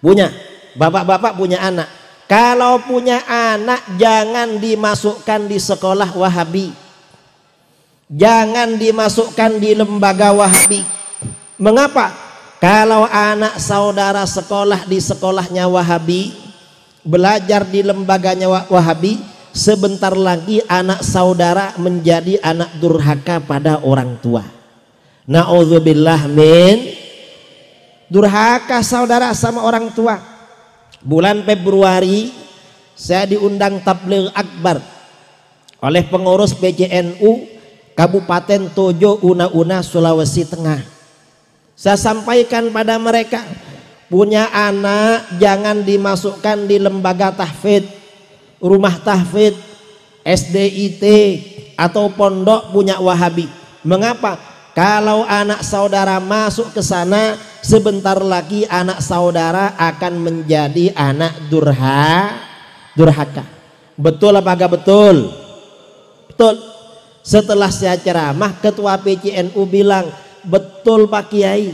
Punya. Bapak-bapak punya anak. Kalau punya anak jangan dimasukkan di sekolah Wahabi. Jangan dimasukkan di lembaga Wahabi. Mengapa? Kalau anak saudara sekolah di sekolahnya Wahabi, belajar di lembaganya Wahabi, sebentar lagi anak saudara menjadi anak durhaka pada orang tua. Na'udzubillah min durhaka saudara sama orang tua. Bulan Februari saya diundang tabligh akbar oleh pengurus PCNU Kabupaten Tojo Una-Una Sulawesi Tengah. Saya sampaikan pada mereka, punya anak jangan dimasukkan di lembaga tahfidz, rumah tahfidz, SDIT atau pondok punya Wahabi. Mengapa? Kalau anak saudara masuk ke sana, sebentar lagi anak saudara akan menjadi anak durhaka. Betul apa gak betul? Betul. Setelah saya ceramah, ketua PCNU bilang, betul Pak Kiai,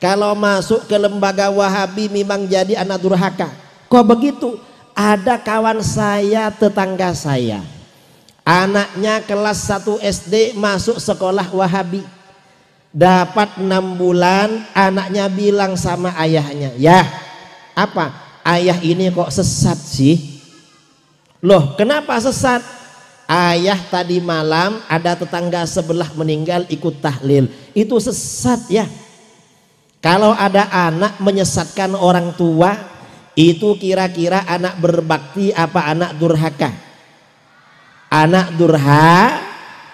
kalau masuk ke lembaga Wahabi memang jadi anak durhaka. Kok begitu? Ada kawan saya, tetangga saya, anaknya kelas 1 SD masuk sekolah Wahabi. Dapat 6 bulan, anaknya bilang sama ayahnya, ya apa? Ayah ini kok sesat sih? Loh kenapa sesat? Ayah tadi malam ada tetangga sebelah meninggal ikut tahlil. Itu sesat ya. Kalau ada anak menyesatkan orang tua, itu kira-kira anak berbakti apa anak durhaka? Anak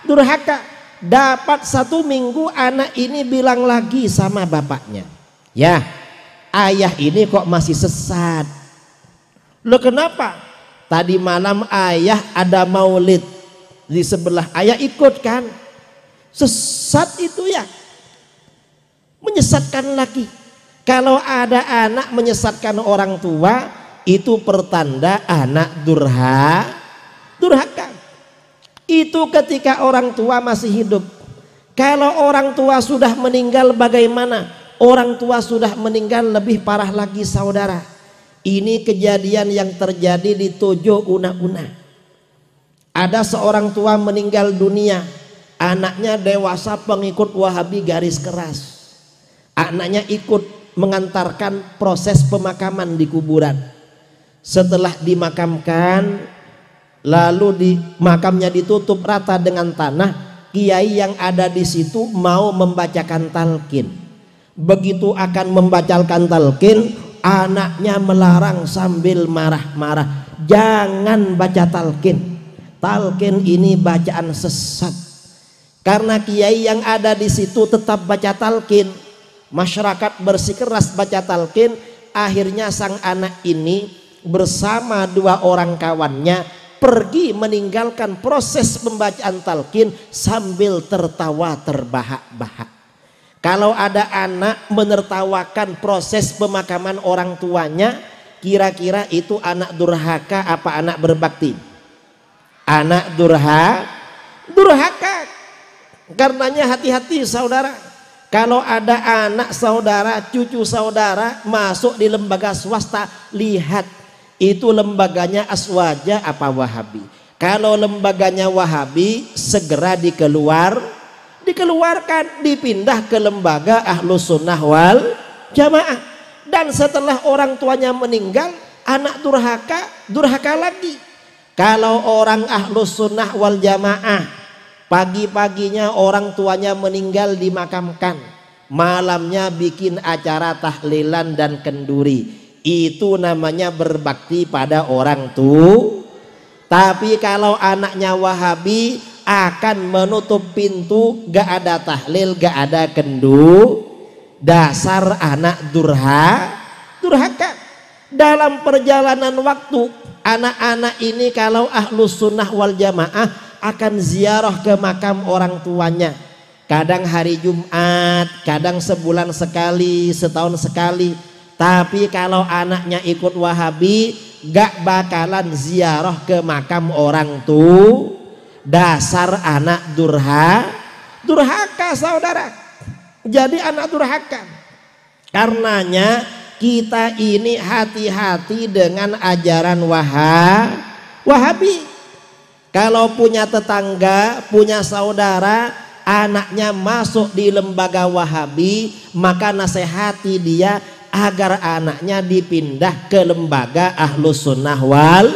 durhaka. Dapat 1 minggu anak ini bilang lagi sama bapaknya, ya ayah ini kok masih sesat. Loh kenapa? Tadi malam ayah ada maulid di sebelah, ayah ikut kan? Sesat itu ya, menyesatkan lagi. Kalau ada anak menyesatkan orang tua, itu pertanda anak durhaka. Itu ketika orang tua masih hidup. Kalau orang tua sudah meninggal bagaimana? Orang tua sudah meninggal lebih parah lagi saudara. Ini kejadian yang terjadi di Tojo Una-Una. Ada seorang tua meninggal dunia, anaknya dewasa pengikut Wahabi garis keras. Anaknya ikut mengantarkan proses pemakaman di kuburan. Setelah dimakamkan, lalu di makamnya ditutup rata dengan tanah, kiai yang ada di situ mau membacakan talqin. Begitu akan membacakan talqin, anaknya melarang sambil marah-marah, jangan baca talqin. Talqin ini bacaan sesat. Karena kiai yang ada di situ tetap baca talqin, masyarakat bersikeras baca talqin. Akhirnya sang anak ini bersama 2 orang kawannya pergi meninggalkan proses pembacaan talqin sambil tertawa terbahak-bahak. Kalau ada anak menertawakan proses pemakaman orang tuanya, kira-kira itu anak durhaka apa anak berbakti? Anak durhaka. Karenanya hati-hati saudara. Kalau ada anak saudara, cucu saudara masuk di lembaga swasta, lihat itu lembaganya Aswaja apa Wahabi. Kalau lembaganya Wahabi, segera dikeluarkan, dipindah ke lembaga Ahlus Sunnah wal Jamaah. Dan setelah orang tuanya meninggal, anak durhaka lagi. Kalau orang Ahlus Sunnah wal Jamaah, pagi-paginya orang tuanya meninggal dimakamkan, malamnya bikin acara tahlilan dan kenduri. Itu namanya berbakti pada orang tua. Tapi kalau anaknya Wahabi, akan menutup pintu, gak ada tahlil, gak ada kendu. Dasar anak durhaka. Dalam perjalanan waktu, anak-anak ini kalau Ahlus Sunnah wal Jamaah akan ziarah ke makam orang tuanya. Kadang hari Jumat, kadang sebulan sekali, setahun sekali. Tapi kalau anaknya ikut Wahabi, gak bakalan ziarah ke makam orang tua. Dasar anak durhaka saudara. Jadi anak durhaka. Karenanya kita ini hati-hati dengan ajaran Wahabi. Kalau punya tetangga, punya saudara, anaknya masuk di lembaga Wahabi, maka nasihati dia agar anaknya dipindah ke lembaga Ahlus Sunnah wal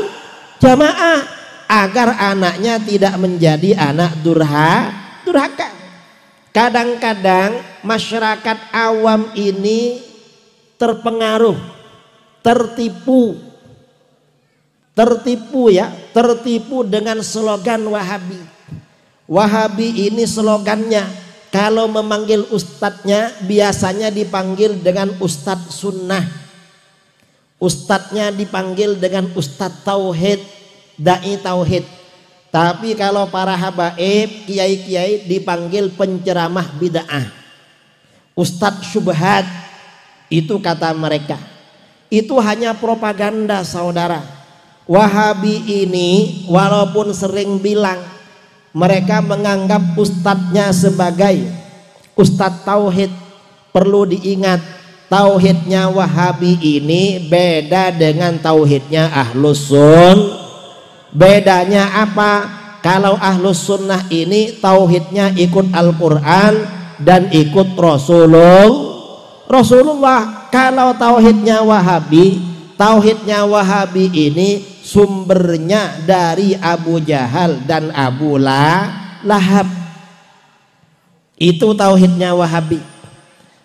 Jamaah, agar anaknya tidak menjadi anak durhaka. Kadang-kadang masyarakat awam ini terpengaruh, tertipu dengan slogan Wahabi. Wahabi ini slogannya, kalau memanggil ustadznya biasanya dipanggil dengan ustadz sunnah, ustadznya dipanggil dengan ustadz tauhid, dai tauhid. Tapi kalau para habaib, kiai-kiai dipanggil penceramah bid'ah, ustadz syubhat. Itu kata mereka. Itu hanya propaganda, saudara. Wahabi ini walaupun sering bilang mereka menganggap ustadznya sebagai ustadz tauhid, perlu diingat tauhidnya Wahabi ini beda dengan tauhidnya Ahlus Sunnah. Bedanya apa? Kalau Ahlus Sunnah ini tauhidnya ikut Al-Quran dan ikut Rasulullah. Kalau tauhidnya Wahabi ini sumbernya dari Abu Jahal dan Abu Lahab. Itu tauhidnya Wahabi.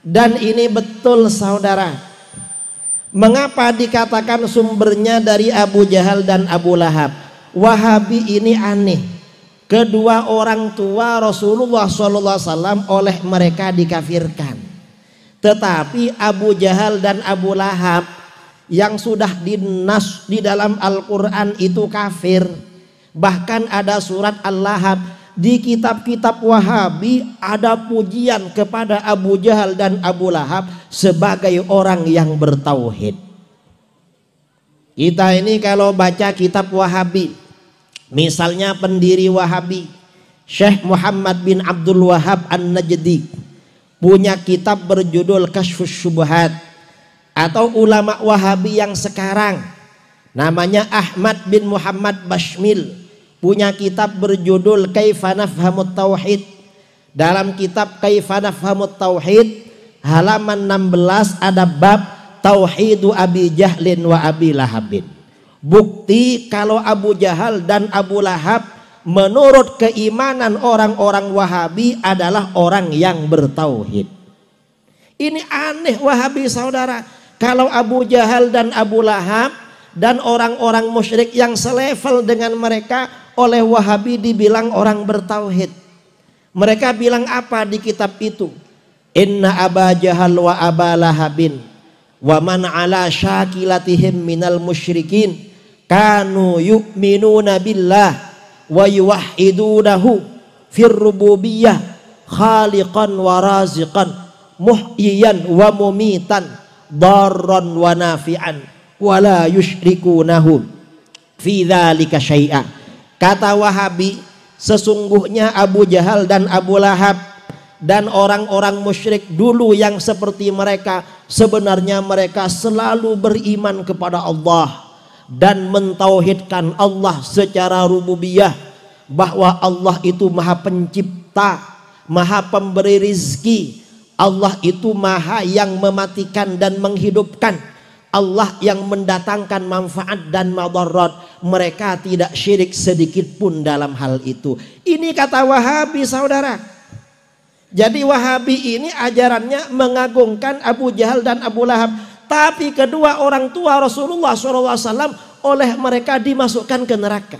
Dan ini betul, saudara. Mengapa dikatakan sumbernya dari Abu Jahal dan Abu Lahab? Wahabi ini aneh. Kedua orang tua Rasulullah SAW oleh mereka dikafirkan. Tetapi Abu Jahal dan Abu Lahab yang sudah dinas di dalam Al-Quran itu kafir. Bahkan ada surat Al-Lahab. Di kitab-kitab Wahabi ada pujian kepada Abu Jahal dan Abu Lahab sebagai orang yang bertauhid. Kita ini kalau baca kitab Wahabi, misalnya pendiri Wahabi Syekh Muhammad bin Abdul Wahab An-Najdi punya kitab berjudul Kasyfus Syubhat, atau ulama Wahabi yang sekarang namanya Ahmad bin Muhammad Bashmil punya kitab berjudul Kaifa Nafhamut Tauhid. Dalam kitab Kaifa Nafhamut Tauhid halaman 16 ada bab Tauhidu Abi Jahlin wa Abi Lahabin. Bukti kalau Abu Jahal dan Abu Lahab menurut keimanan orang-orang Wahabi adalah orang yang bertauhid. Ini aneh Wahabi, saudara. Kalau Abu Jahal dan Abu Lahab dan orang-orang musyrik yang selevel dengan mereka oleh Wahabi dibilang orang bertauhid. Mereka bilang apa di kitab itu? Inna Aba Jahal wa Aba Lahabin wa man ala syakilatihim minal musyrikin kanu yu'minuna billah wa yuwahhidunahu fir rububiyyah khaliqan wa raziqan muhyiyan wa mumitan darran wa nafi'an wa la yusyrikunahu fi dzalika syai'a. Kata Wahabi, sesungguhnya Abu Jahal dan Abu Lahab dan orang-orang musyrik dulu yang seperti mereka, sebenarnya mereka selalu beriman kepada Allah dan mentauhidkan Allah secara rububiyah, bahwa Allah itu maha pencipta, maha pemberi rizki, Allah itu maha yang mematikan dan menghidupkan, Allah yang mendatangkan manfaat dan madarat. Mereka tidak syirik sedikit pun dalam hal itu. Ini kata Wahabi, saudara. Jadi Wahabi ini ajarannya mengagungkan Abu Jahal dan Abu Lahab, tapi kedua orang tua Rasulullah SAW oleh mereka dimasukkan ke neraka.